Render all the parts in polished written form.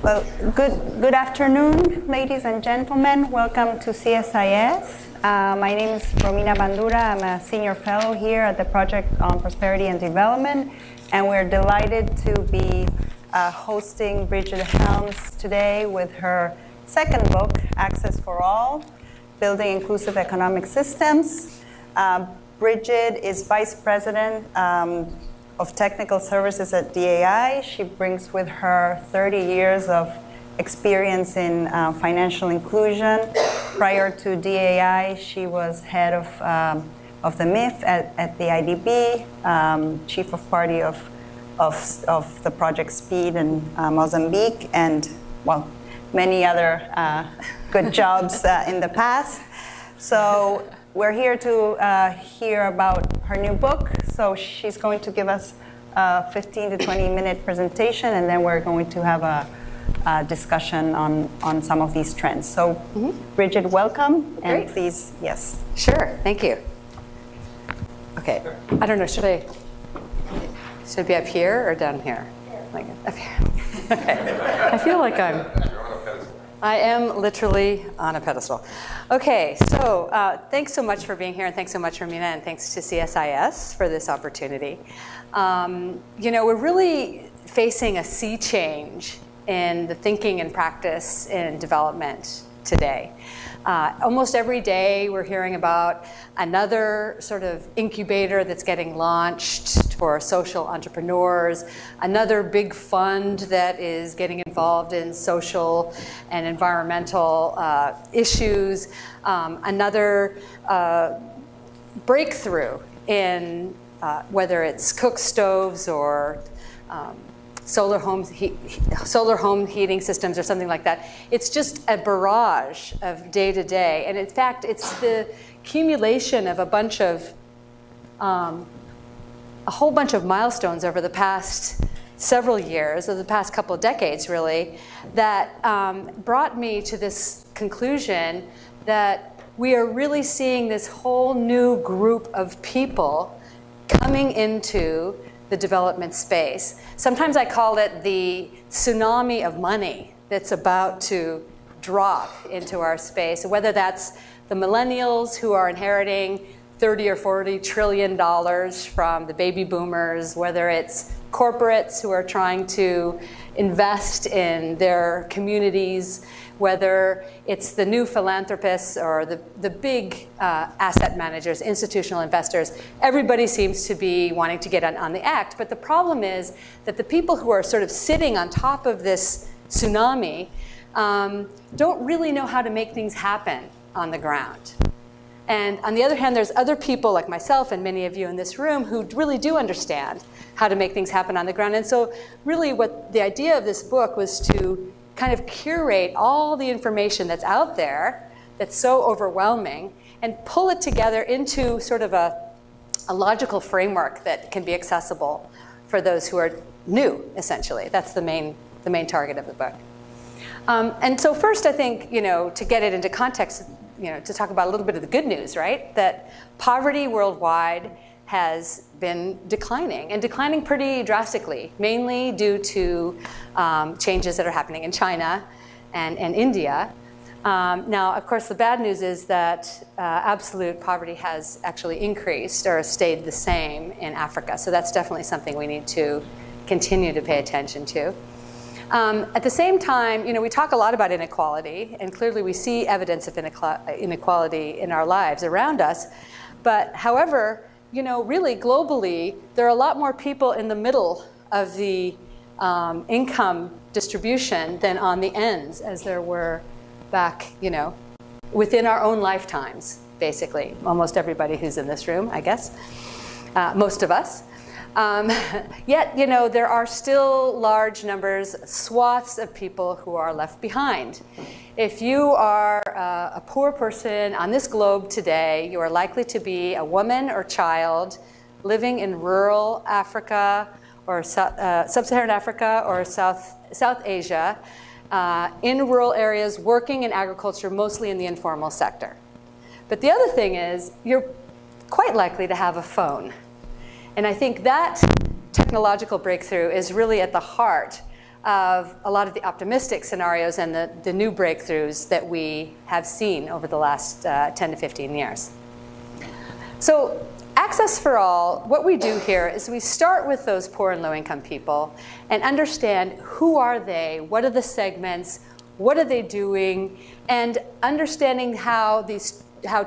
Well, good afternoon, ladies and gentlemen. Welcome to CSIS. My name is Romina Bandura. I'm a senior fellow here at the Project on Prosperity and Development, and we're delighted to be hosting Bridget Helms today with her second book, Access for All, Building Inclusive Economic Systems. Bridget is Vice President of Technical Services at DAI. She brings with her 30 years of experience in financial inclusion. Prior to DAI, she was head of the MIF at the IDB, chief of party of the Project Speed in Mozambique, and, well, many other good jobs in the past. So we're here to hear about her new book. So she's going to give us a 15 to 20 minute presentation, and then we're going to have a discussion on some of these trends. So Bridget, welcome. Great. And please, yes. Sure, thank you. Okay, I don't know, should it be up here or down here? Like up here. Okay. I feel like I am literally on a pedestal. Okay, so thanks so much for being here, and thanks so much, Romina, and thanks to CSIS for this opportunity. You know, we're really facing a sea change in the thinking and practice in development today. Almost every day we're hearing about another sort of incubator that's getting launched for social entrepreneurs, another big fund that is getting involved in social and environmental issues, another breakthrough in whether it's cook stoves or solar home heating systems or something like that. It's just a barrage of day to day. And in fact, it's the accumulation of a whole bunch of milestones over the past several years, or the past couple of decades really, that brought me to this conclusion that we are really seeing this whole new group of people coming into the development space. Sometimes I call it the tsunami of money that's about to drop into our space, whether that's the millennials who are inheriting $30 or $40 trillion from the baby boomers, whether it's corporates who are trying to invest in their communities, whether it's the new philanthropists or the big asset managers, institutional investors. Everybody seems to be wanting to get on the act. But the problem is that the people who are sort of sitting on top of this tsunami don't really know how to make things happen on the ground. And on the other hand, there's other people like myself and many of you in this room who really do understand how to make things happen on the ground. And so really what the idea of this book was to kind of curate all the information that's out there that's so overwhelming and pull it together into sort of a logical framework that can be accessible for those who are new, essentially. That's the main target of the book. And so first, I think, you know, to get it into context, you know, to talk about a little bit of the good news, right? That poverty worldwide has been declining, and declining pretty drastically, mainly due to changes that are happening in China and India. Now, of course, the bad news is that absolute poverty has actually increased or stayed the same in Africa. So that's definitely something we need to continue to pay attention to. At the same time, you know, we talk a lot about inequality, and clearly we see evidence of inequality in our lives around us. But however, you know, really globally, there are a lot more people in the middle of the income distribution than on the ends, as there were back, you know, within our own lifetimes, basically. Almost everybody who's in this room, I guess. Most of us. Yet, you know, there are still large numbers, swaths of people who are left behind. If you are a poor person on this globe today, you are likely to be a woman or child living in rural Africa or sub-Saharan Africa or South Asia, in rural areas, working in agriculture, mostly in the informal sector. But the other thing is, you're quite likely to have a phone. And I think that technological breakthrough is really at the heart of a lot of the optimistic scenarios and the new breakthroughs that we have seen over the last 10 to 15 years. So access for all, what we do here is we start with those poor and low-income people and understand who are they, what are the segments, what are they doing, and understanding how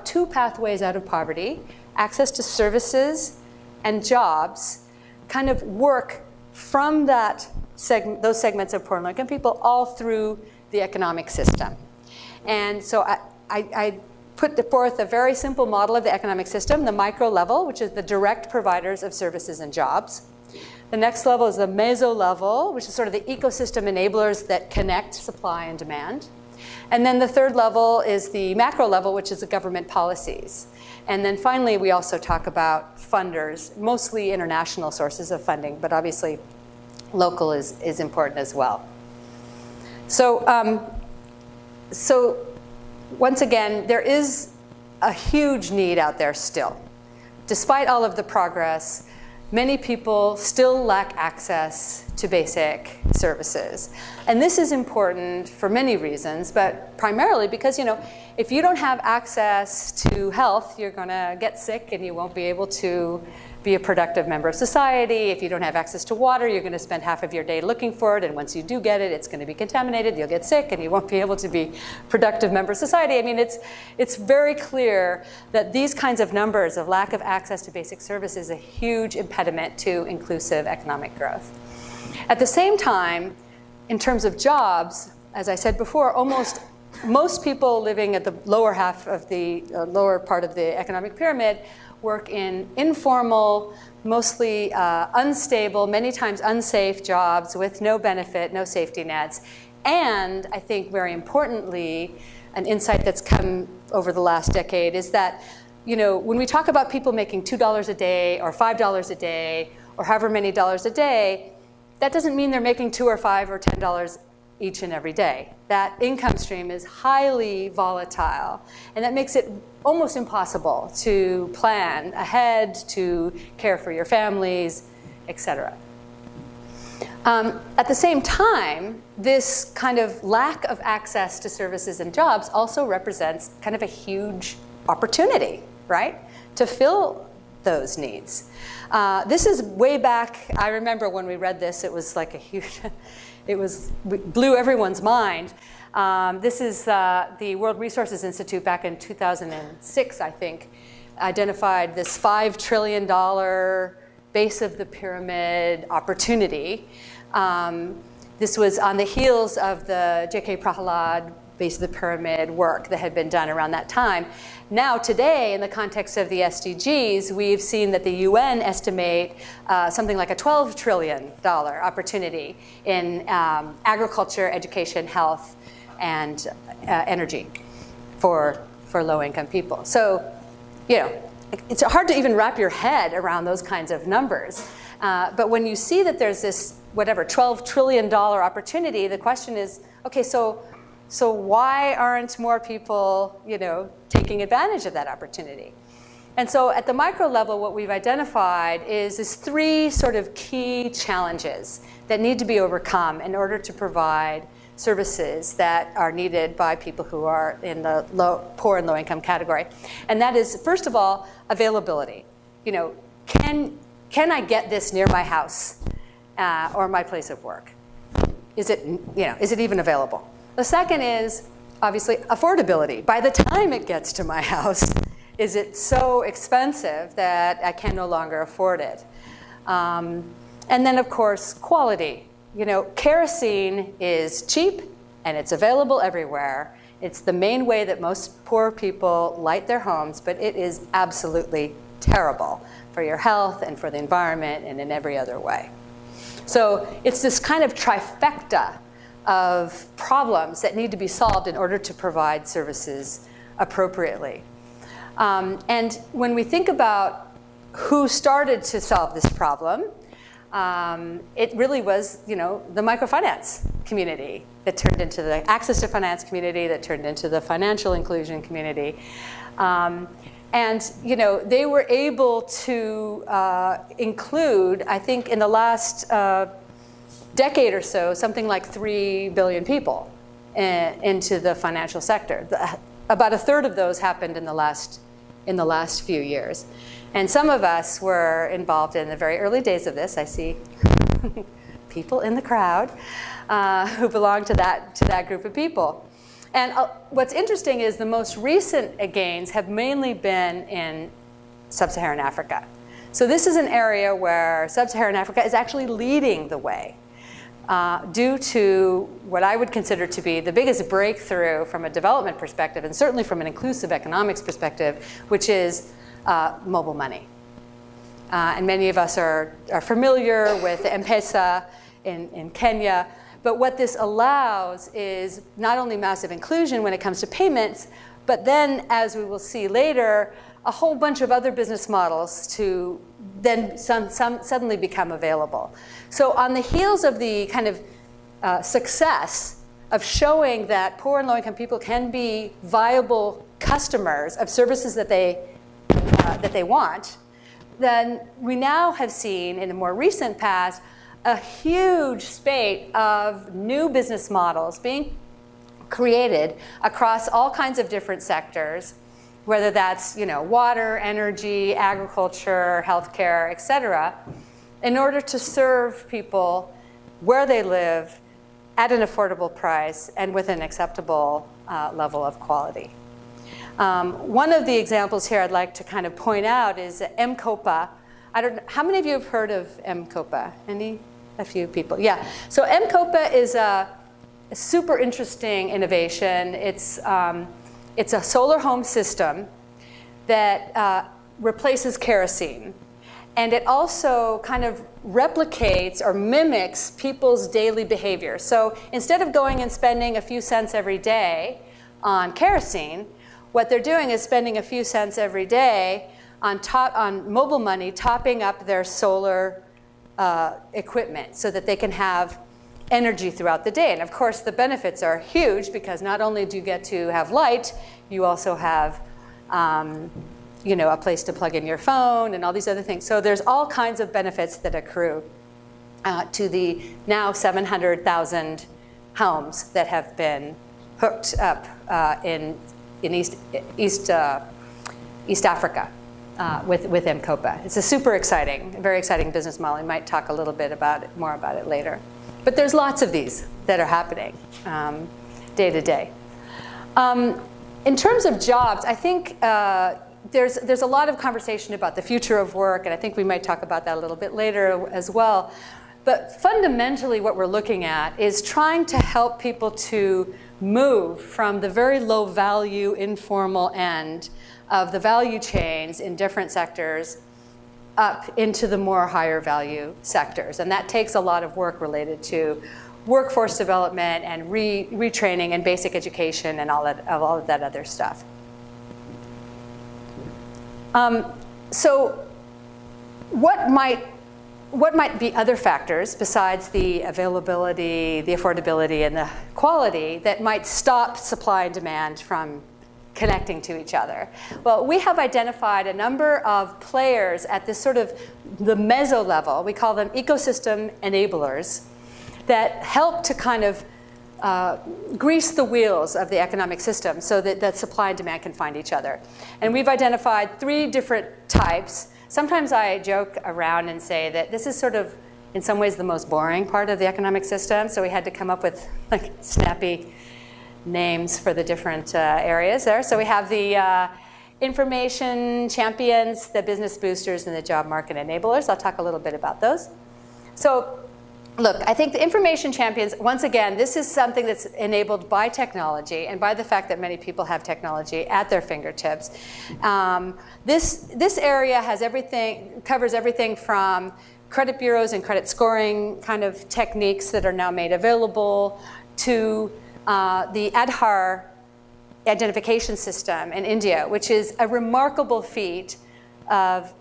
two pathways out of poverty, access to services and jobs, kind of work from those segments of poor and low-income people all through the economic system. And so I put forth a very simple model of the economic system, the micro level, which is the direct providers of services and jobs. The next level is the meso level, which is sort of the ecosystem enablers that connect supply and demand. And then the third level is the macro level, which is the government policies. And then finally, we also talk about funders, mostly international sources of funding, but obviously local is important as well. So, once again, there is a huge need out there still. Despite all of the progress, many people still lack access to basic services. And this is important for many reasons, but primarily because, if you don't have access to health, you're going to get sick and you won't be able to be a productive member of society. If you don't have access to water, you're going to spend half of your day looking for it, and once you do get it, it's going to be contaminated, you'll get sick, and you won't be able to be a productive member of society. I mean, it's very clear that these kinds of numbers of lack of access to basic services is a huge impediment to inclusive economic growth. At the same time, in terms of jobs, as I said before, most people living at the lower half of the lower part of the economic pyramid work in informal, mostly unstable, many times unsafe jobs with no benefit, no safety nets. And I think very importantly, an insight that's come over the last decade is that, when we talk about people making $2 a day or $5 a day or however many dollars a day, that doesn't mean they're making $2 or $5 or $10 each and every day. That income stream is highly volatile, and that makes it almost impossible to plan ahead, to care for your families, etc. At the same time, this kind of lack of access to services and jobs also represents kind of a huge opportunity, right, to fill those needs. This is way back. I remember when we read this, it was like a huge, it blew everyone's mind. This is the World Resources Institute back in 2006, I think, identified this $5 trillion base of the pyramid opportunity. This was on the heels of the J.K. Prahalad base of the pyramid work that had been done around that time. Now, today, in the context of the SDGs, we've seen that the UN estimate something like a $12 trillion opportunity in agriculture, education, health, and energy for low-income people. So, it's hard to even wrap your head around those kinds of numbers. But when you see that there's this, $12 trillion opportunity, the question is, okay, so why aren't more people, taking advantage of that opportunity? And so at the micro level, what we've identified is three sort of key challenges that need to be overcome in order to provide services that are needed by people who are in the poor and low-income category. And that is, first of all, availability. Can I get this near my house or my place of work? Is it even available? The second is, obviously, affordability. By the time it gets to my house, is it so expensive that I can no longer afford it? And then, of course, quality. Kerosene is cheap, and it's available everywhere. It's the main way that most poor people light their homes, but it is absolutely terrible for your health and for the environment and in every other way. So it's this kind of trifecta of problems that need to be solved in order to provide services appropriately. And when we think about who started to solve this problem, it really was, the microfinance community that turned into the access to finance community, that turned into the financial inclusion community. And they were able to include, I think in the last decade or so, something like 3 billion people into the financial sector. About a third of those happened in the last few years. And some of us were involved in the very early days of this. I see people in the crowd who belong to that group of people. And what's interesting is the most recent gains have mainly been in sub-Saharan Africa. So this is an area where sub-Saharan Africa is actually leading the way due to what I would consider to be the biggest breakthrough from a development perspective, and certainly from an inclusive economics perspective, which is mobile money. And many of us are familiar with the M-Pesa in Kenya. But what this allows is not only massive inclusion when it comes to payments, but then, as we will see later, a whole bunch of other business models to then suddenly become available. So on the heels of the kind of success of showing that poor and low-income people can be viable customers of services that they want, then we now have seen in the more recent past a huge spate of new business models being created across all kinds of different sectors, whether that's water, energy, agriculture, healthcare, et cetera, in order to serve people where they live at an affordable price and with an acceptable level of quality. One of the examples here I'd like to kind of point out is M-Kopa. I don't know, how many of you have heard of M-Kopa? A few people, yeah. So M-Kopa is a super interesting innovation. It's a solar home system that replaces kerosene. And it also kind of replicates or mimics people's daily behavior. So instead of going and spending a few cents every day on kerosene, what they're doing is spending a few cents every day on mobile money, topping up their solar equipment so that they can have energy throughout the day. And of course, the benefits are huge because not only do you get to have light, you also have a place to plug in your phone and all these other things. So there's all kinds of benefits that accrue to the now 700,000 homes that have been hooked up in East Africa. With M-Kopa. It's a super exciting, very exciting business model. We might talk a little bit more about it later. But there's lots of these that are happening day to day. In terms of jobs, I think there's a lot of conversation about the future of work, and I think we might talk about that a little bit later as well. But fundamentally, what we're looking at is trying to help people to move from the very low value, informal end of the value chains in different sectors up into the more higher value sectors. And that takes a lot of work related to workforce development and retraining and basic education and all of that other stuff. So what might be other factors besides the availability, the affordability, and the quality that might stop supply and demand from connecting to each other? Well, we have identified a number of players at this sort of the meso level. We call them ecosystem enablers that help to kind of grease the wheels of the economic system so that supply and demand can find each other. And we've identified 3 different types. Sometimes I joke around and say that this is sort of, in some ways, the most boring part of the economic system. So we had to come up with like snappy names for the different areas there. So we have the information champions, the business boosters, and the job market enablers. I'll talk a little bit about those. So look, I think the information champions, once again, this is something that's enabled by technology and by the fact that many people have technology at their fingertips. This area has covers everything from credit bureaus and credit scoring kind of techniques that are now made available to the Aadhaar identification system in India, which is a remarkable feat of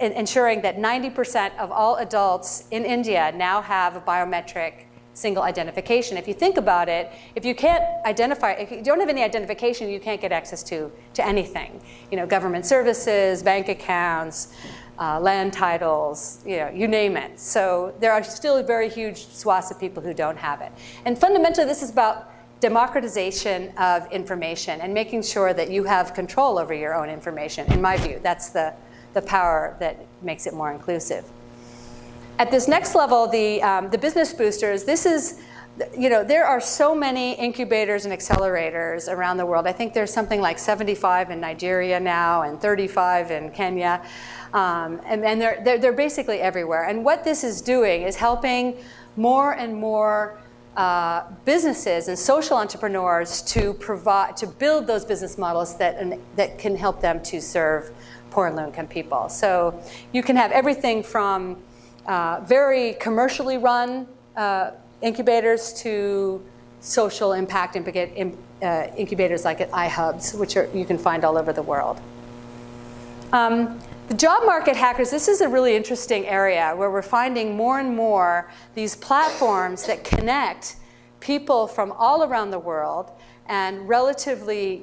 ensuring that 90% of all adults in India now have a biometric single identification. If you think about it, if you can't identify, if you don't have any identification, you can't get access to anything. Government services, bank accounts, land titles, you name it. So there are still very huge swaths of people who don't have it. And fundamentally, this is about democratization of information and making sure that you have control over your own information. In my view, that's the power that makes it more inclusive. At this next level, the business boosters, this is, there are so many incubators and accelerators around the world. I think there's something like 75 in Nigeria now and 35 in Kenya. And they're basically everywhere. And what this is doing is helping more and more businesses and social entrepreneurs to build those business models that can help them to serve poor and low-income people. So you can have everything from very commercially run incubators to social impact incubators like at iHubs, which you can find all over the world. The job market hackers, this is a really interesting area where we're finding more and more these platforms that connect people from all around the world and relatively,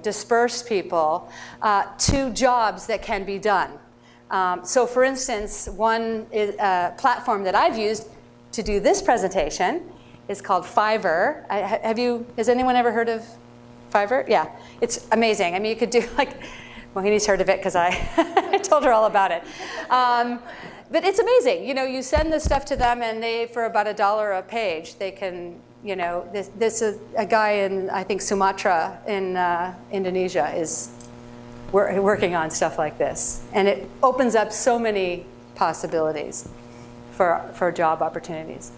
dispersed people to jobs that can be done. So for instance, one platform that I've used to do this presentation is called Fiverr. Has anyone ever heard of Fiverr? Yeah, it's amazing. I mean, you could do Mohini's heard of it because I told her all about it. But it's amazing. You send this stuff to them and they, for about $1 a page, they can, this is a guy in, I think, Sumatra in Indonesia is working on stuff like this. And it opens up so many possibilities for job opportunities.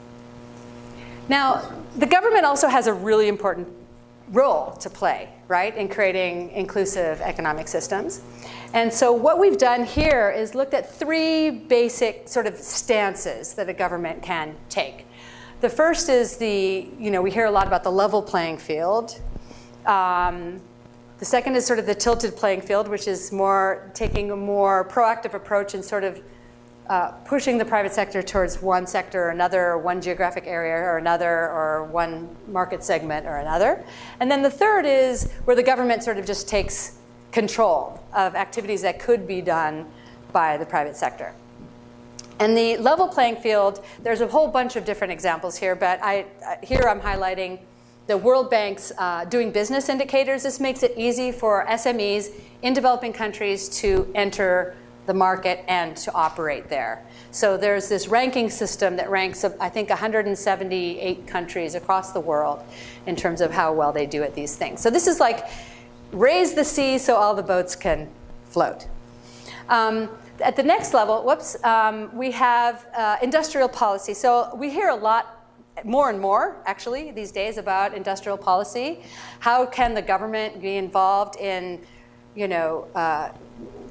Now, the government also has a really important role to play, right, in creating inclusive economic systems. And so what we've done here is looked at 3 basic sort of stances that a government can take. The first is we hear a lot about the level playing field. The second is sort of the tilted playing field, which is more taking a more proactive approach and sort of pushing the private sector towards one sector or another, or one geographic area or another, or one market segment or another. And then the third is where the government sort of just takes control of activities that could be done by the private sector. And the level playing field, there's a whole bunch of different examples here, but here I'm highlighting the World Bank's doing business indicators. This makes it easy for SMEs in developing countries to enter the market and to operate there. So there's this ranking system that ranks, I think, 178 countries across the world in terms of how well they do at these things. So this is like raise the sea so all the boats can float. At the next level, we have industrial policy. So we hear a lot, more and more, actually, these days about industrial policy. How can the government be involved in,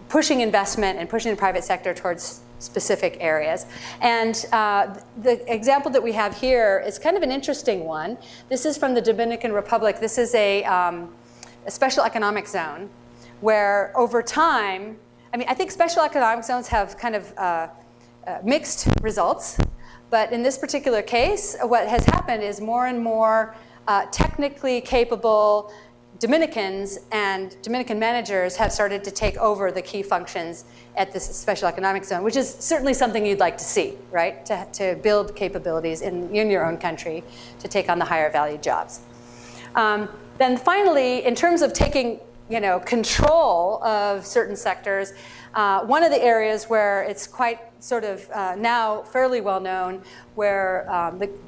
pushing investment and pushing the private sector towards specific areas? And the example that we have here is kind of an interesting one. This is from the Dominican Republic. This is a special economic zone where over time, I think special economic zones have kind of mixed results. But in this particular case, what has happened is more and more technically capable Dominicans and Dominican managers have started to take over the key functions at this special economic zone, which is certainly something you'd like to see, right? To build capabilities in your own country to take on the higher value jobs. Then finally, in terms of taking control of certain sectors, one of the areas where it's quite sort of now fairly well known, where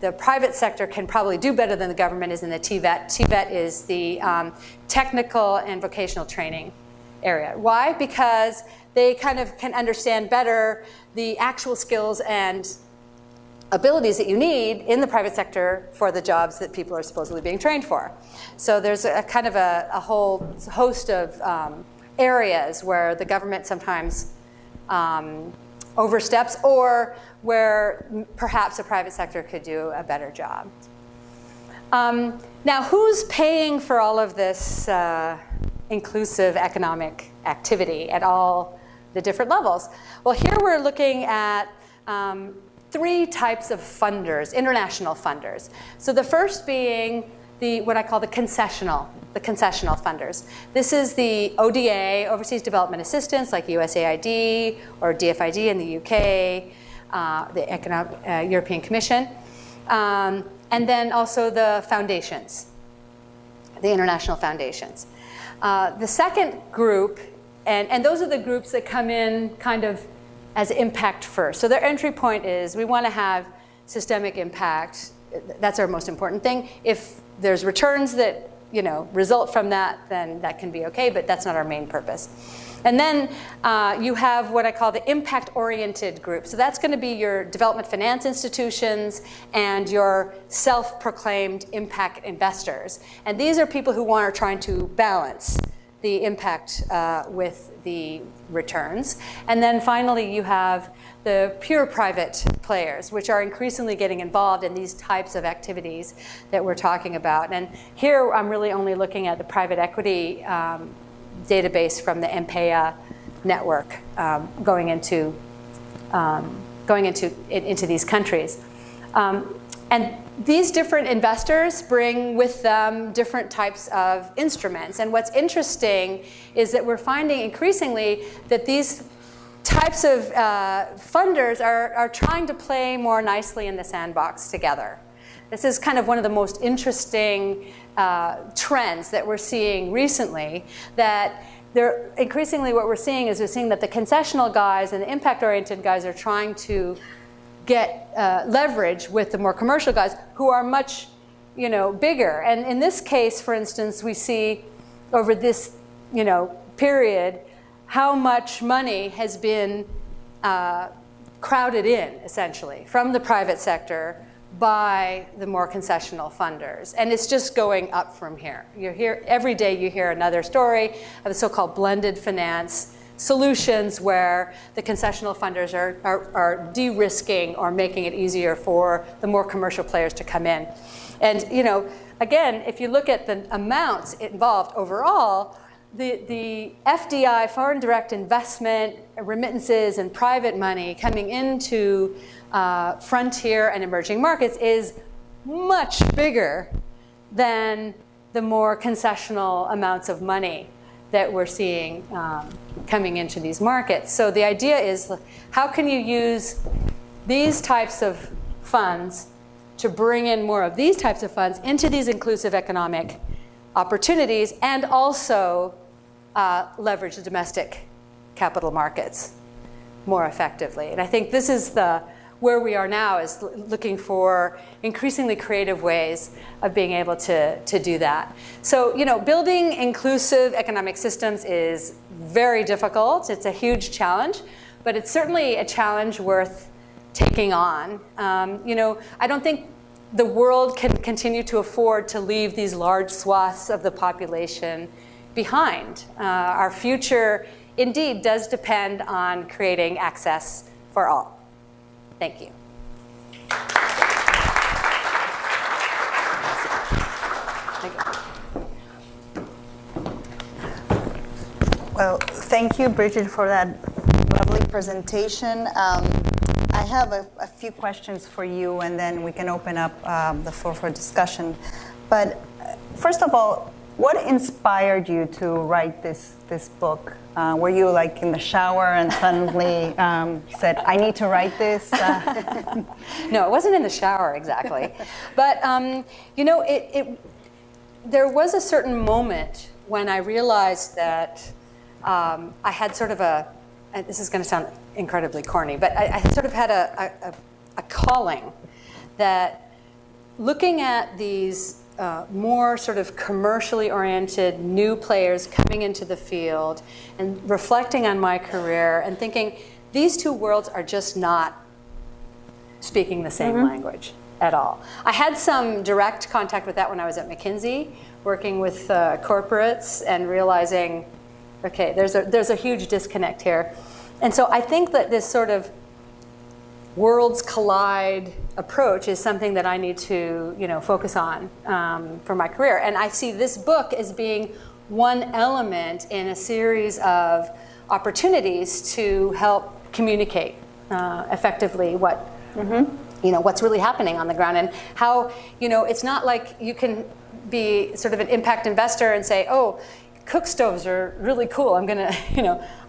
the private sector can probably do better than the government, is in the TVET. TVET is the technical and vocational training area. Why? Because they kind of can understand better the actual skills and abilities that you need in the private sector for the jobs that people are supposedly being trained for. So there's a kind of a whole host of areas where the government sometimes oversteps, or where perhaps the private sector could do a better job. Now, who's paying for all of this inclusive economic activity at all the different levels? Well, here we're looking at 3 types of funders, international funders. So the first being what I call the concessional the concessional funders. This is the ODA, Overseas Development Assistance, like USAID or DFID in the UK, the European Commission, and then also the foundations, the international foundations. The second group, and those are the groups that come in kind of as impact first. So their entry point is we want to have systemic impact. That's our most important thing. If there's returns that result from that, then that can be okay, but that's not our main purpose. And then you have what I call the impact-oriented group. So that's going to be your development finance institutions and your self-proclaimed impact investors. And these are people who are trying to balance the impact with the returns. And then finally, you have the pure private players, which are increasingly getting involved in these types of activities that we're talking about. And here, I'm really only looking at the private equity database from the MPEA network going into these countries. And these different investors bring with them different types of instruments. And what's interesting is that we're finding increasingly that these types of funders are trying to play more nicely in the sandbox together. This is kind of one of the most interesting trends that we're seeing recently, that increasingly what we're seeing is that the concessional guys and the impact-oriented guys are trying to get leverage with the more commercial guys who are much bigger. And in this case, for instance, we see over this period how much money has been crowded in, essentially, from the private sector by the more concessional funders. And it's just going up from here. Every day you hear another story of the so-called blended finance solutions where the concessional funders are de-risking or making it easier for the more commercial players to come in. And again, if you look at the amounts involved overall, the FDI, foreign direct investment, remittances, and private money coming into frontier and emerging markets is much bigger than the more concessional amounts of money that we're seeing coming into these markets. So the idea is, how can you use these types of funds to bring in more of these types of funds into these inclusive economic opportunities and also leverage the domestic capital markets more effectively? And I think this is where we are now, is looking for increasingly creative ways of being able to do that. So, building inclusive economic systems is very difficult. It's a huge challenge, but it's certainly a challenge worth taking on. I don't think the world can continue to afford to leave these large swaths of the population behind. Our future, indeed, does depend on creating access for all. Thank you. Well, thank you, Bridget, for that lovely presentation. I have a few questions for you, and then we can open up the floor for discussion. But first of all, what inspired you to write this book? Were you like in the shower and suddenly said, I need to write this? No, it wasn't in the shower exactly. But there was a certain moment when I realized that I had sort of and this is going to sound incredibly corny, but I sort of had a calling that looking at these more sort of commercially oriented new players coming into the field and reflecting on my career and thinking, these two worlds are just not speaking the same language at all. I had some direct contact with that when I was at McKinsey, working with corporates and realizing, okay, there's a huge disconnect here. And so I think that this sort of worlds collide approach is something that I need to focus on for my career. And I see this book as being one element in a series of opportunities to help communicate effectively what's really happening on the ground, and how it's not like you can be sort of an impact investor and say, oh, cook stoves are really cool. I'm gonna,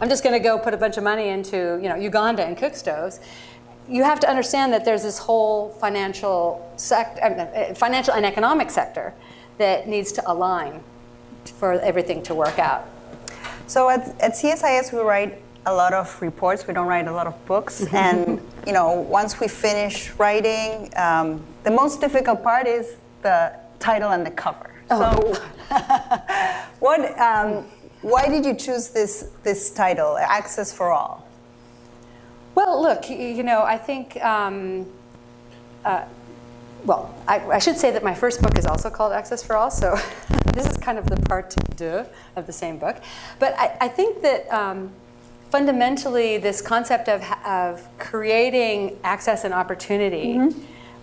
I'm just gonna go put a bunch of money into, Uganda and cook stoves. You have to understand that there's this whole financial and economic sector that needs to align for everything to work out. So at CSIS, we write a lot of reports. We don't write a lot of books. And once we finish writing, the most difficult part is the title and the cover. Oh. So, why did you choose this title, Access for All? Well, look, I think, I should say that my first book is also called Access for All, so this is kind of the part deux of the same book. But I think that fundamentally this concept of creating access and opportunity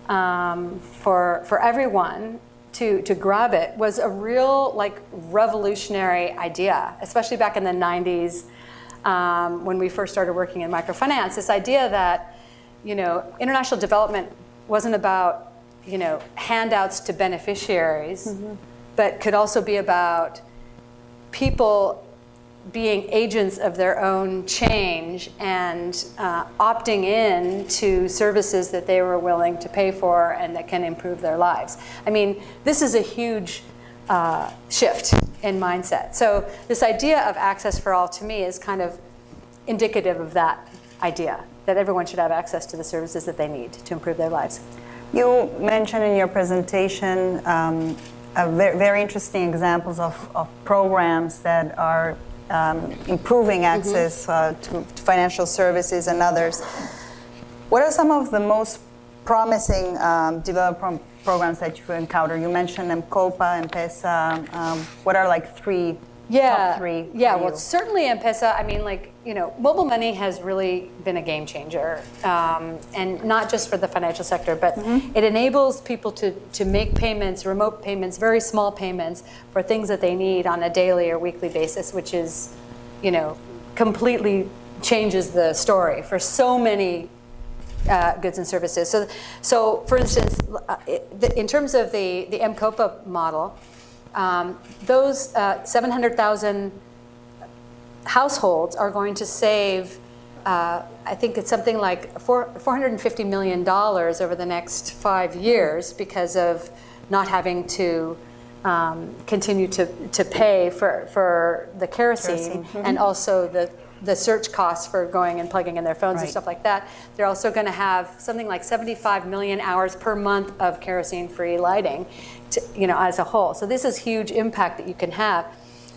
for everyone to grab it was a real revolutionary idea, especially back in the 90s. When we first started working in microfinance, this idea that, international development wasn't about, handouts to beneficiaries, but could also be about people being agents of their own change and opting in to services that they were willing to pay for and that can improve their lives. I mean, this is a huge shift in mindset. So this idea of access for all to me is kind of indicative of that idea, that everyone should have access to the services that they need to improve their lives. You mentioned in your presentation very interesting examples of programs that are improving access to financial services and others. What are some of the most promising development programs that you've encountered? You mentioned M-COPA, M-PESA. What are top three? Yeah, well, certainly M-PESA. I mean, mobile money has really been a game changer, and not just for the financial sector, but it enables people to make payments, remote payments, very small payments for things that they need on a daily or weekly basis, which is, completely changes the story for so many goods and services. So for instance, in terms of the M-COPA model, those 700,000 households are going to save, I think it's something like $450 million over the next 5 years because of not having to continue to pay for the kerosene and also the search costs for going and plugging in their phones and stuff like that. They're also going to have something like 75 million hours per month of kerosene-free lighting, as a whole. So this is huge impact that you can have.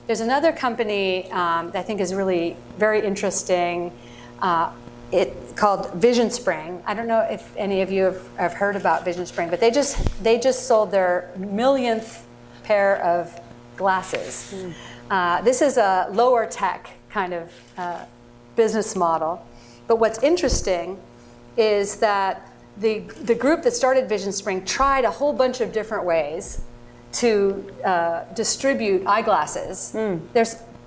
There's another company that I think is really very interesting. It's called Vision Spring. I don't know if any of you have heard about Vision Spring, but they just sold their millionth pair of glasses. This is a lower tech kind of business model. But what's interesting is that the group that started Vision Spring tried a whole bunch of different ways to distribute eyeglasses.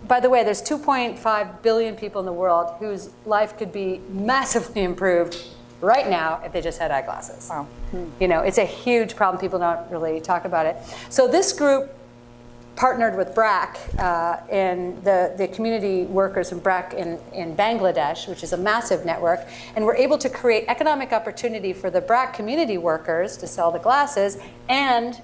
By the way, there's 2.5 billion people in the world whose life could be massively improved right now if they just had eyeglasses. Wow. It's a huge problem. People don't really talk about it. So this group partnered with BRAC and the community workers from BRAC in Bangladesh, which is a massive network, and we're able to create economic opportunity for the BRAC community workers to sell the glasses and,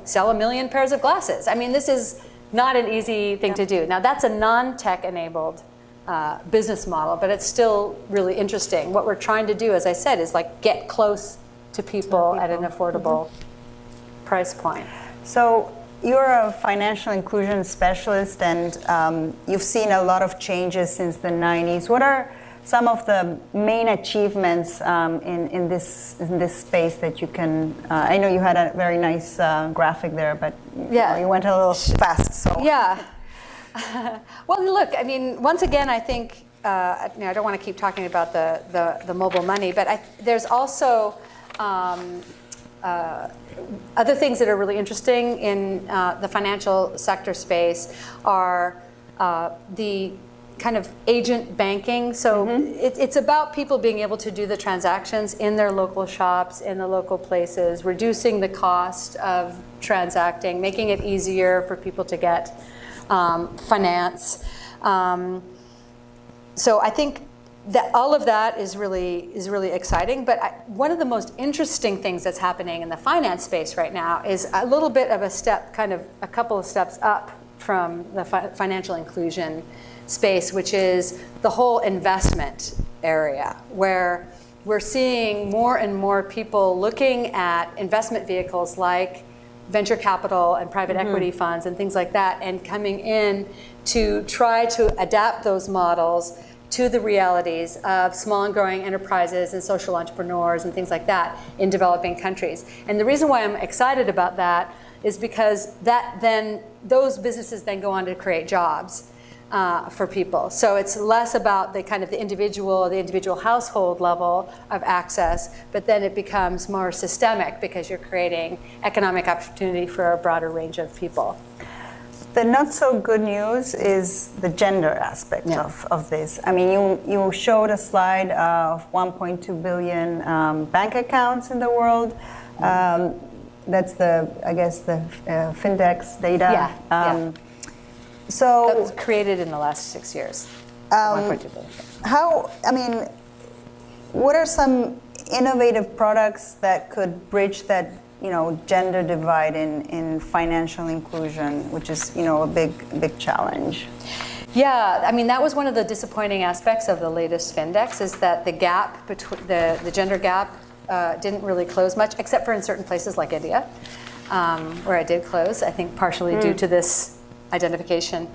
sell 1 million pairs of glasses. I mean, this is not an easy thing to do. Now, that's a non-tech enabled business model, but it's still really interesting. What we're trying to do, as I said, is get close to people at an affordable price point. So you're a financial inclusion specialist, and you've seen a lot of changes since the 90s. What are some of the main achievements in this space that you can? I know you had a very nice graphic there, but you went a little fast. So yeah. Well, look. I mean, once again, I think I don't want to keep talking about the mobile money, but there's also other things that are really interesting in the financial sector space are the kind of agent banking. So it's about people being able to do the transactions in their local shops, in the local places, reducing the cost of transacting, making it easier for people to get finance. So I think that all of that is really exciting. But one of the most interesting things that's happening in the finance space right now is a little bit of a step, kind of a couple of steps up from the financial inclusion space, which is the whole investment area, where we're seeing more and more people looking at investment vehicles like venture capital and private equity funds and things like that, and coming in to try to adapt those models to the realities of small and growing enterprises and social entrepreneurs and things like that in developing countries. And the reason why I'm excited about that is because those businesses then go on to create jobs for people. So it's less about the kind of the individual household level of access, but then it becomes more systemic because you're creating economic opportunity for a broader range of people. The not so good news is the gender aspect of this. I mean, you showed a slide of 1.2 billion bank accounts in the world. That's I guess the Findex data. So that was created in the last 6 years. 1.2 billion. What are some innovative products that could bridge that gender divide in financial inclusion, which is a big challenge? Yeah, I mean, that was one of the disappointing aspects of the latest Findex, is that the gap between the gender gap didn't really close much, except for in certain places like India, where it did close, I think partially due to this identification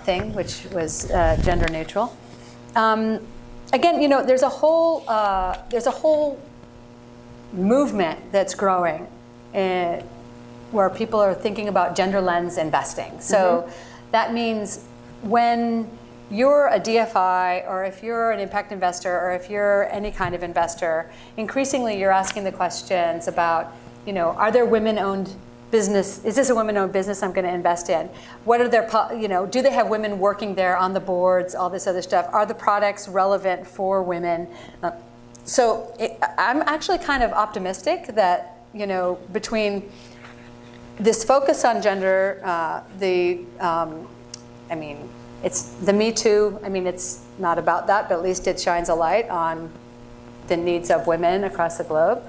thing, which was gender neutral. Again, there's a whole movement that's growing where people are thinking about gender lens investing. So that means when you're a DFI, or if you're an impact investor, or if you're any kind of investor, increasingly you're asking the questions about, are there women-owned business? Is this a women-owned business I'm going to invest in? What are their, do they have women working there on the boards, all this other stuff? Are the products relevant for women? So I'm actually kind of optimistic that, between this focus on gender, it's the Me Too. I mean, it's not about that, but at least it shines a light on the needs of women across the globe,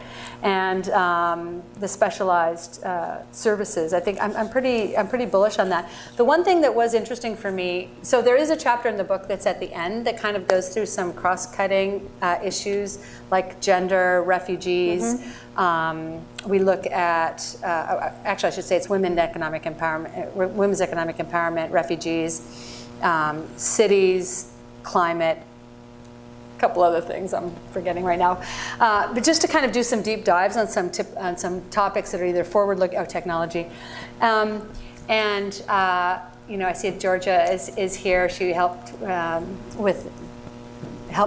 and the specialized services. I think I'm pretty bullish on that. The one thing that was interesting for me, so there is a chapter in the book that's at the end that kind of goes through some cross-cutting issues like gender, refugees. We look at, actually I should say it's women's economic empowerment, refugees, cities, climate, couple other things I'm forgetting right now, but just to kind of do some deep dives on some topics that are either forward-looking or technology, I see Georgia is here. She helped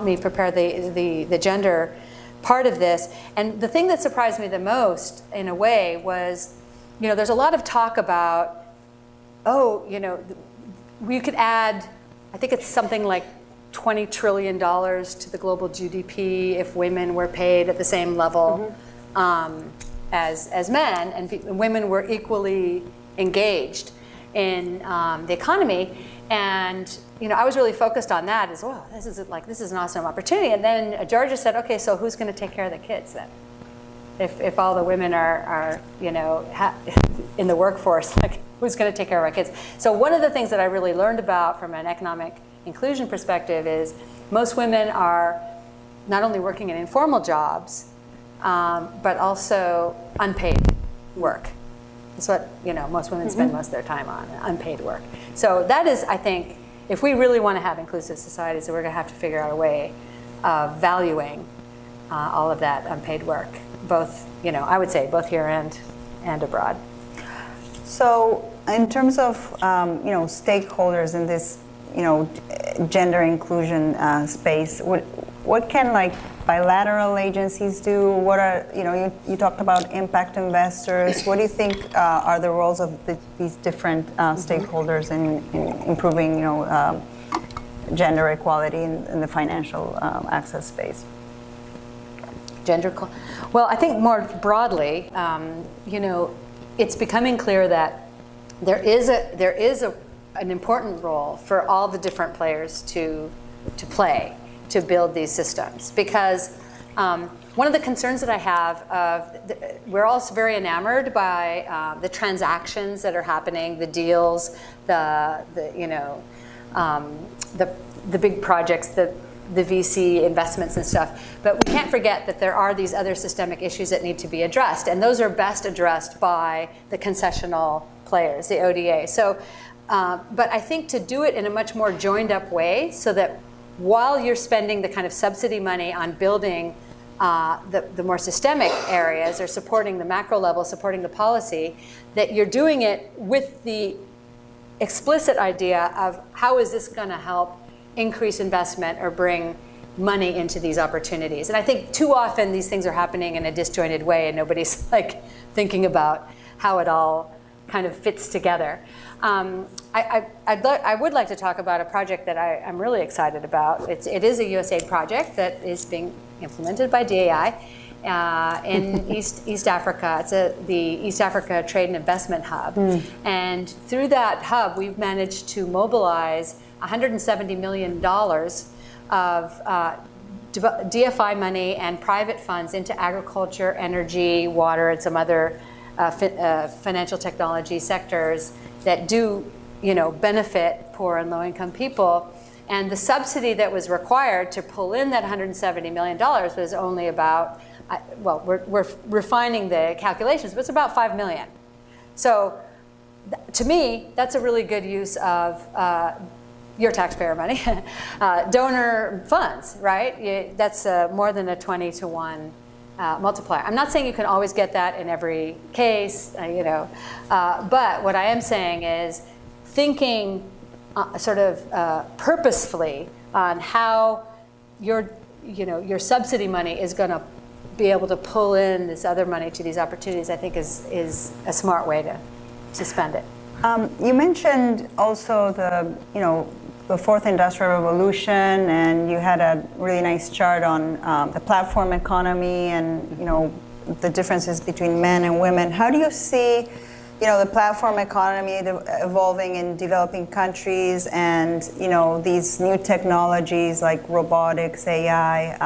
me prepare the gender part of this, and the thing that surprised me the most, in a way, was there's a lot of talk about we could add, I think it's something like $20 trillion to the global GDP if women were paid at the same level as men, and women were equally engaged in the economy. And I was really focused on that as well. This is an awesome opportunity. And then Georgia said, okay, so who's going to take care of the kids then? If all the women are in the workforce, like, who's going to take care of our kids? So one of the things that I really learned about from an economic inclusion perspective is most women are not only working in informal jobs, but also unpaid work. That's what most women spend most of their time on, unpaid work. So that is, I think, if we really want to have inclusive societies, we're going to have to figure out a way of valuing all of that unpaid work, both, I would say both here and abroad. So in terms of stakeholders in this gender inclusion space, what can bilateral agencies do? What are you talked about impact investors. What do you think are the roles of these different stakeholders in improving gender equality in the financial access space? Well, I think more broadly, you know, it's becoming clear that there is an important role for all the different players to play to build these systems, because one of the concerns that I have we're also very enamored by the transactions that are happening, the deals, the big projects, the VC investments and stuff. But we can't forget that there are these other systemic issues that need to be addressed, and those are best addressed by the concessional players, the ODA. So, but I think to do it in a much more joined up way, so that while you're spending the kind of subsidy money on building the more systemic areas, or supporting the macro level, supporting the policy, that you're doing it with the explicit idea of how is this going to help increase investment or bring money into these opportunities. And I think too often these things are happening in a disjointed way, and nobody's like thinking about how it all kind of fits together. I would like to talk about a project that I'm really excited about. It is a USAID project that is being implemented by DAI in East Africa. It's the East Africa Trade and Investment Hub. And through that hub, we've managed to mobilize $170 million of DFI money and private funds into agriculture, energy, water, and some other financial technology sectors that do, you know, benefit poor and low-income people. And the subsidy that was required to pull in that $170 million was only about, well, we're refining the calculations, but it's about $5 million. So to me, that's a really good use of your taxpayer money, donor funds, right? That's more than a 20-to-1 multiplier. I'm not saying you can always get that in every case, you know, but what I am saying is thinking sort of purposefully on how your subsidy money is going to be able to pull in this other money to these opportunities, I think is a smart way to spend it. You mentioned also the fourth industrial revolution, and you had a really nice chart on the platform economy and, you know, the differences between men and women. How do you see, you know, the platform economy evolving in developing countries, and, you know, these new technologies like robotics, AI,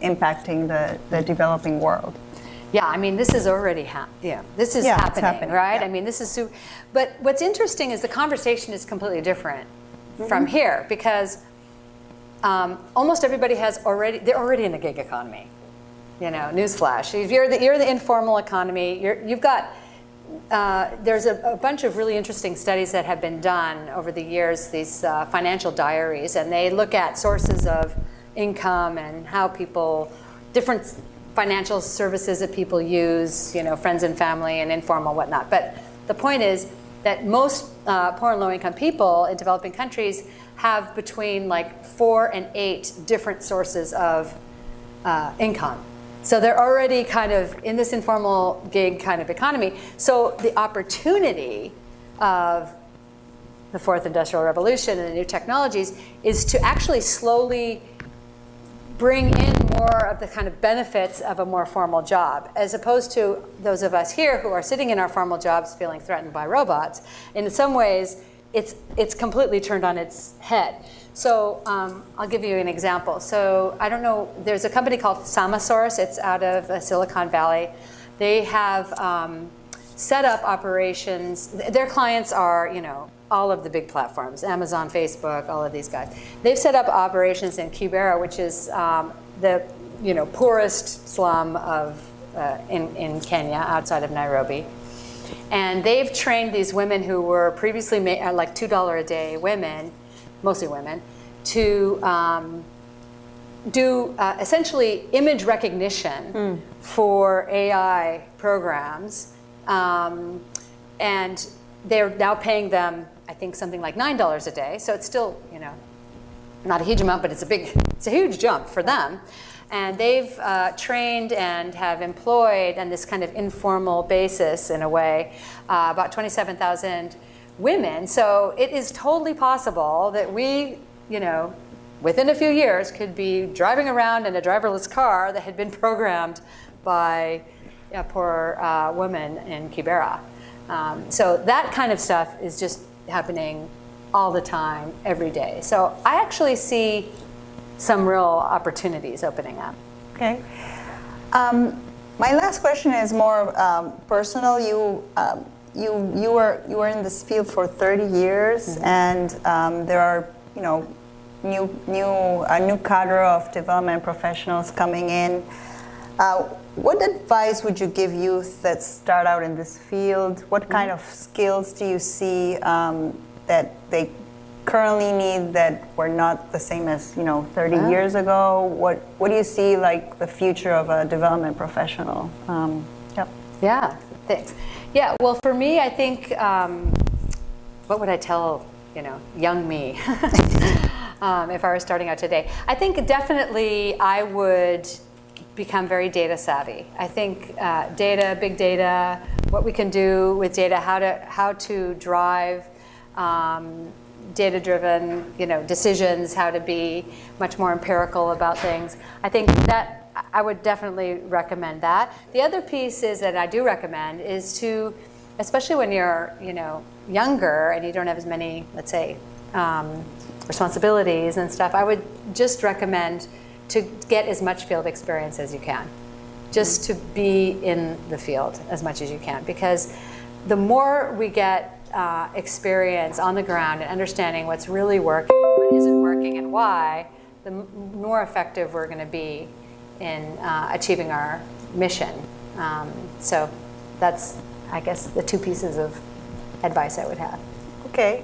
impacting the developing world? Yeah, I mean, this is already happening, right? Yeah. I mean, this is but what's interesting is the conversation is completely different from here, because almost everybody they're already in the gig economy. You know, newsflash. If you're the informal economy, you've got there's a bunch of really interesting studies that have been done over the years, these financial diaries, and they look at sources of income and how different financial services that people use, you know, friends and family and informal whatnot. But the point is that most poor and low-income people in developing countries have between like 4 and 8 different sources of income. So they're already kind of in this informal gig kind of economy. So the opportunity of the fourth industrial revolution and the new technologies is to actually slowly bring in more of the kind of benefits of a more formal job, as opposed to those of us here who are sitting in our formal jobs feeling threatened by robots. In some ways, it's completely turned on its head. So I'll give you an example. So I don't know, there's a company called Samasource. It's out of Silicon Valley. They have set up operations. Their clients are, you know, all of the big platforms, Amazon, Facebook, all of these guys. They've set up operations in Kibera, which is the, you know, poorest slum of in Kenya, outside of Nairobi. And they've trained these women who were previously like $2 a day women, mostly women, to do essentially image recognition for AI programs. And they're now paying them, I think, something like $9 a day. So it's still, you know, not a huge amount, but it's a huge jump for them. And they've trained and have employed on this kind of informal basis, in a way, about 27,000 women. So it is totally possible that we you know, within a few years could be driving around in a driverless car that had been programmed by a poor woman in Kibera. So that kind of stuff is just happening all the time, every day. So I actually see some real opportunities opening up. Okay. My last question is more personal. You were in this field for 30 years, and there are, you know, a new cadre of development professionals coming in. What advice would you give youth that start out in this field? What kind of skills do you see that they currently need that were not the same as, you know, 30 years ago? What do you see like the future of a development professional? Yep. Yeah, thanks. Yeah, well, for me, I think, what would I tell, you know, young me if I were starting out today? I think definitely I would become very data savvy. I think data, big data, what we can do with data, how to drive data-driven, you know, decisions, how to be much more empirical about things. I think that I would definitely recommend that. The other piece is that I do recommend is to, especially when you're, you know, younger and you don't have as many, let's say, responsibilities and stuff, I would just recommend to get as much field experience as you can, just to be in the field as much as you can, because the more we get experience on the ground and understanding what's really working, what isn't working, and why, the more effective we're going to be in achieving our mission. So that's, I guess, the two pieces of advice I would have. Okay.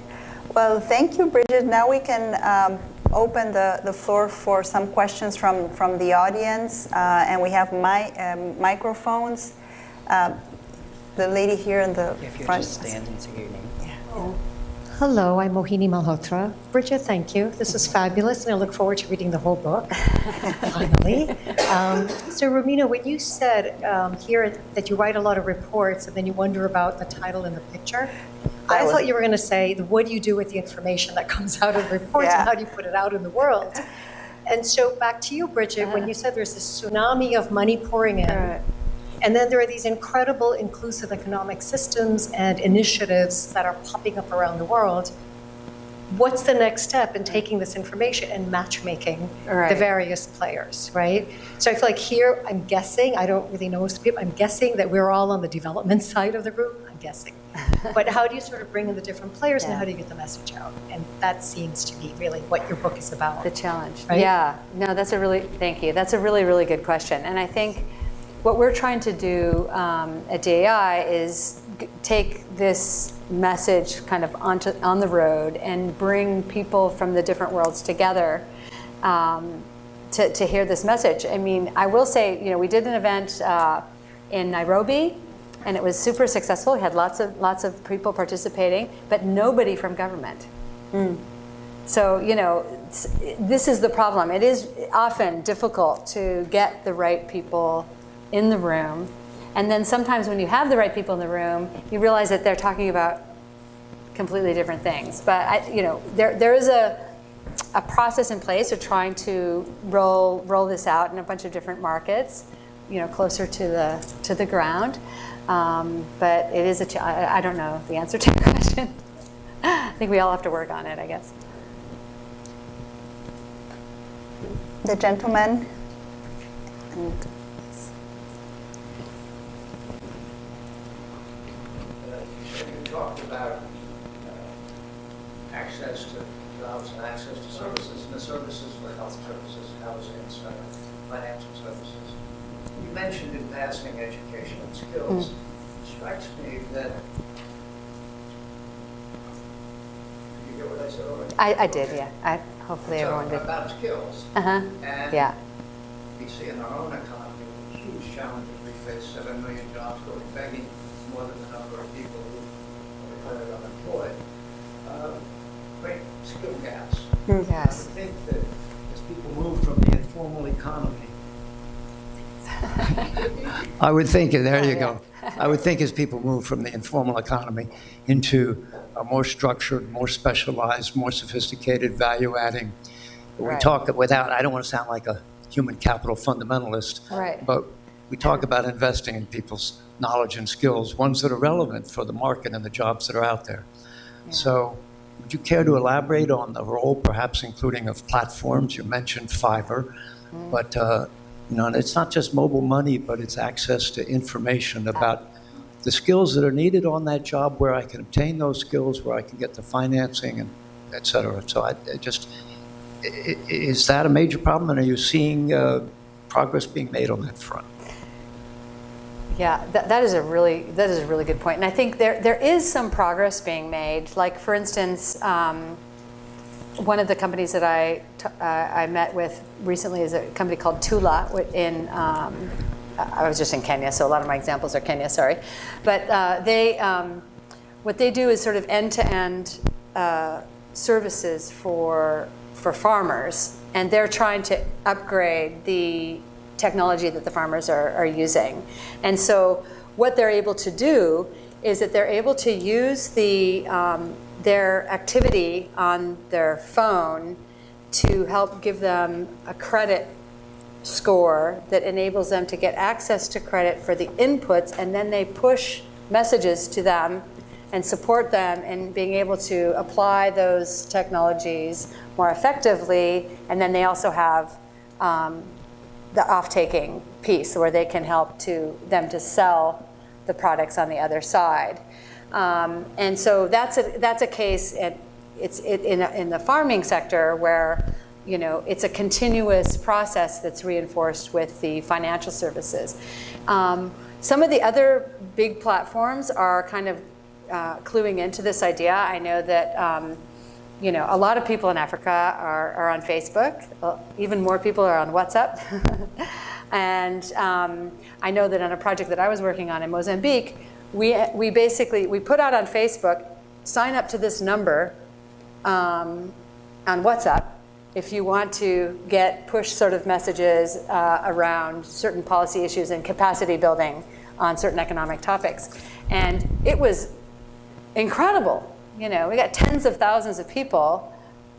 Well, thank you, Bridget. Now we can open the floor for some questions from the audience, and we have microphones. The lady here in the if you're front. Just stand and say your name. Yeah. Oh. Hello, I'm Mohini Malhotra. Bridget, thank you. This is fabulous, and I look forward to reading the whole book, finally. So, Romina, when you said here that you write a lot of reports and then you wonder about the title and the picture, I thought you were going to say, what do you do with the information that comes out of the reports and how do you put it out in the world? And so back to you, Bridget, when you said there's this tsunami of money pouring in, and then there are these incredible inclusive economic systems and initiatives that are popping up around the world. What's the next step in taking this information and matchmaking the various players, right? So I feel like here, I'm guessing, I don't really know most people, I'm guessing that we're all on the development side of the group, I'm guessing. But how do you sort of bring in the different players and how do you get the message out? And that seems to be really what your book is about. The challenge, right? Yeah, no, that's a really, thank you. That's a really, really good question. And I think what we're trying to do at DAI is take this message kind of on the road and bring people from the different worlds together to hear this message. I mean, I will say, you know, we did an event in Nairobi, and it was super successful. We had lots of people participating, but nobody from government. So, you know, this is the problem. It is often difficult to get the right people in the room. And then sometimes when you have the right people in the room, you realize that they're talking about completely different things. But, you know, there is a process in place of trying to roll this out in a bunch of different markets, you know, closer to the ground. But it is I don't know the answer to your question. I think we all have to work on it, I guess. The gentleman. And you talked about access to jobs and access to services, and the services for health services, housing, and stuff, financial services. You mentioned in passing education and skills. It strikes me that, did you hear what I said already? I did, yeah. Hopefully everyone did. About skills. And yeah. We see in our own economy huge challenges. We face 7 million jobs going begging, more than the number of people who are declared unemployed. Great skill gaps. Yes. I think that as people move from the informal economy, I would think, and there you go, I would think as people move from the informal economy into a more structured, more specialized, more sophisticated, value-adding. We Right. talk without, I don't want to sound like a human capital fundamentalist, Right. but we talk about investing in people's knowledge and skills, ones that are relevant for the market and the jobs that are out there. So would you care to elaborate on the role, perhaps including of platforms? You mentioned Fiverr, but you know, and it's not just mobile money, but it's access to information about the skills that are needed on that job, where I can obtain those skills, where I can get the financing, and et cetera. So I just, is that a major problem, and are you seeing progress being made on that front? Yeah, that is a really good point, and I think there is some progress being made. Like, for instance, one of the companies that I met with recently is a company called Tula in. I was just in Kenya, so a lot of my examples are Kenya. Sorry, but what they do is sort of end-to-end services for farmers, and they're trying to upgrade the technology that the farmers are using. And so what they're able to do is that they're able to use their activity on their phone to help give them a credit score that enables them to get access to credit for the inputs, and then they push messages to them and support them in being able to apply those technologies more effectively. And then they also have the off-taking piece where they can help them to sell the products on the other side. And so that's a case in the farming sector where, you know, it's a continuous process that's reinforced with the financial services. Some of the other big platforms are kind of cluing into this idea. I know that you know, a lot of people in Africa are on Facebook. Even more people are on WhatsApp. And I know that on a project that I was working on in Mozambique, we basically put out on Facebook, sign up to this number on WhatsApp if you want to get push sort of messages around certain policy issues and capacity building on certain economic topics. And it was incredible. You know, we got tens of thousands of people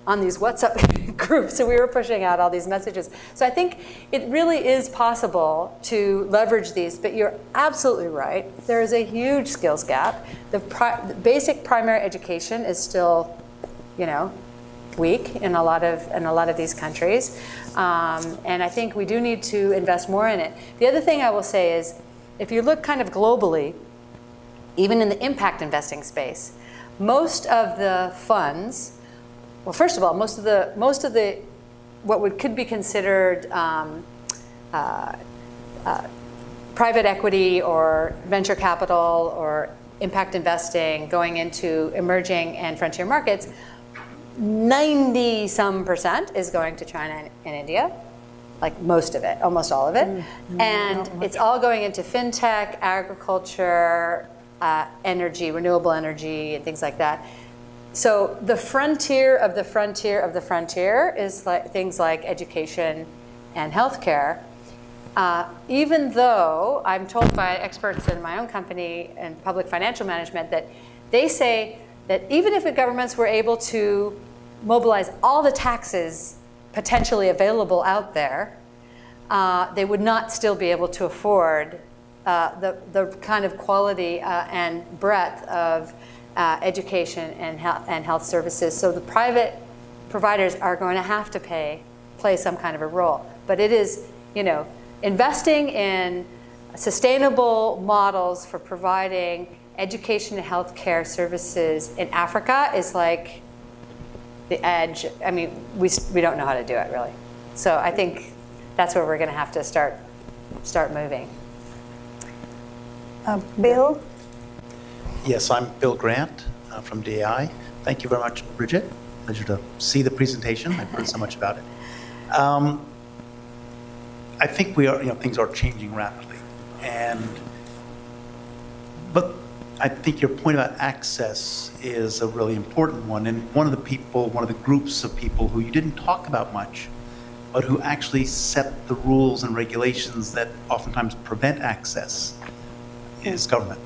on these WhatsApp groups, so we were pushing out all these messages. So I think it really is possible to leverage these, but you're absolutely right. There is a huge skills gap. The basic primary education is still, you know, weak in a lot of these countries, and I think we do need to invest more in it. The other thing I will say is, if you look kind of globally, even in the impact investing space, most of the funds, well, first of all, most of the what could be considered private equity or venture capital or impact investing going into emerging and frontier markets, 90-some% is going to China and India, like most of it, almost all of it. And it's all going into fintech, agriculture, energy, renewable energy, and things like that. So the frontier of the frontier of the frontier is like things like education and healthcare. Even though I'm told by experts in my own company and public financial management that they say that even if the governments were able to mobilize all the taxes potentially available out there, they would not still be able to afford the kind of quality and breadth of education and health services. So the private providers are going to have to play some kind of a role. But it is, you know, investing in sustainable models for providing education and healthcare services in Africa is like the edge. I mean, we don't know how to do it, really. So I think that's where we're going to have to start moving. Bill? Yes, I'm Bill Grant from DAI. Thank you very much, Bridget. Pleasure to see the presentation. I've heard so much about it. I think we are, you know, things are changing rapidly, but I think your point about access is a really important one. And one of the groups of people who you didn't talk about much, but who actually set the rules and regulations that oftentimes prevent access, is government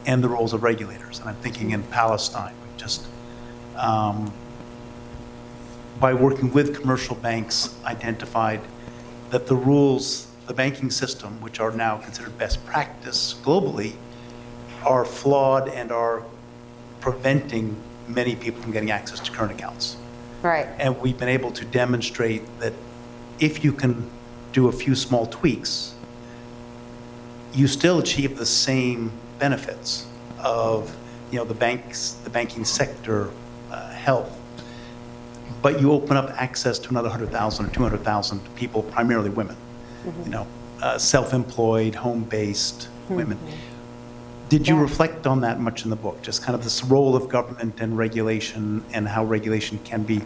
and the roles of regulators. And I'm thinking in Palestine, we just, by working with commercial banks, identified that the rules, the banking system, which are now considered best practice globally, are flawed and are preventing many people from getting access to current accounts. Right. And we've been able to demonstrate that if you can do a few small tweaks, you still achieve the same benefits of, you know, the banks, the banking sector, health, but you open up access to another 100,000 or 200,000 people, primarily women, you know, self-employed, home-based women. Did you reflect on that much in the book? Just kind of this role of government and regulation and how regulation can be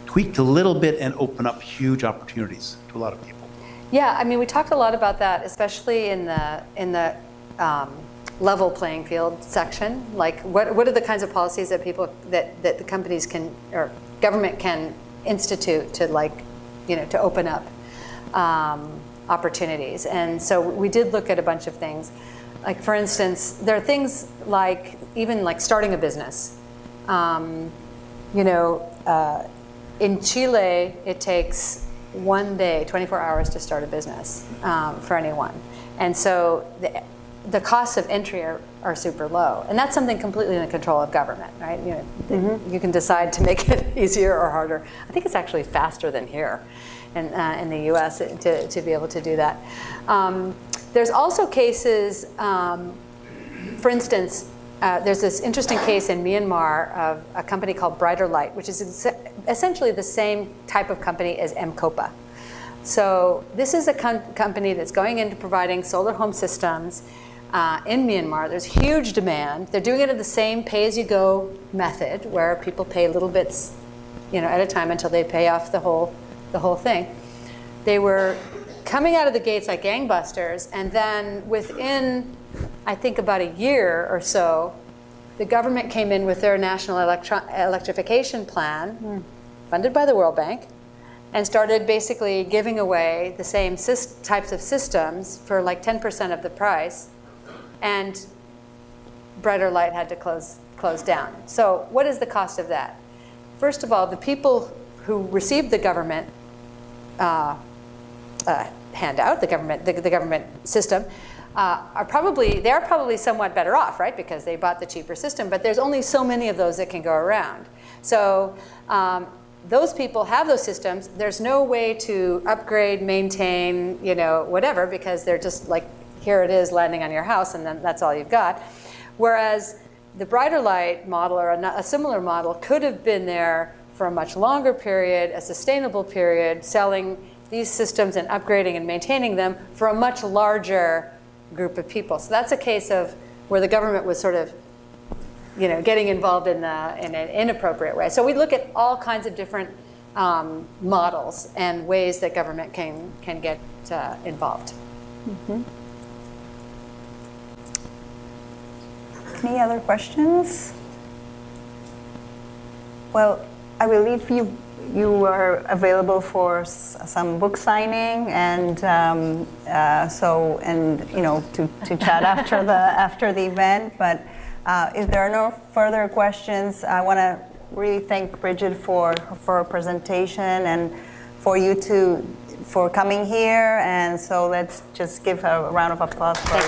tweaked a little bit and open up huge opportunities to a lot of people. Yeah, I mean, we talked a lot about that, especially in the level playing field section. Like, what are the kinds of policies that that the companies can, or government can institute to, like, you know, to open up opportunities. And so we did look at a bunch of things. Like, for instance, there are things like, even like starting a business. You know, in Chile, it takes 1 day, 24 hours to start a business for anyone. And so the costs of entry are super low. And that's something completely in the control of government, right? You know, you can decide to make it easier or harder. I think it's actually faster than here in the US to be able to do that. There's also cases, for instance, there's this interesting case in Myanmar of a company called Brighter Light, which is essentially the same type of company as M-Copa. So this is a company that's going into providing solar home systems in Myanmar. There's huge demand. They're doing it in the same pay-as-you-go method, where people pay little bits, you know, at a time until they pay off the whole thing. They were coming out of the gates like gangbusters, and then within, I think, about a year or so, the government came in with their national electrification plan, funded by the World Bank, and started basically giving away the same types of systems for like 10% of the price, and Brighter Light had to close down. So what is the cost of that? First of all, the people who received the government handout, the government system, are probably somewhat better off, right? Because they bought the cheaper system, but there's only so many of those that can go around. So those people have those systems. There's no way to upgrade, maintain, you know, whatever, because they're just like, here it is landing on your house, and then that's all you've got. Whereas the Brighter Light model, or a similar model, could have been there for a much longer period, a sustainable period, selling these systems and upgrading and maintaining them for a much larger group of people. So that's a case of where the government was sort of, you know, getting involved in an inappropriate way. So we look at all kinds of different models and ways that government can get involved. Any other questions? Well, I believe you are available for some book signing, and you know, to chat after the event. But if there are no further questions, I want to really thank Bridget for her presentation, and for you for coming here. And so let's just give a round of applause for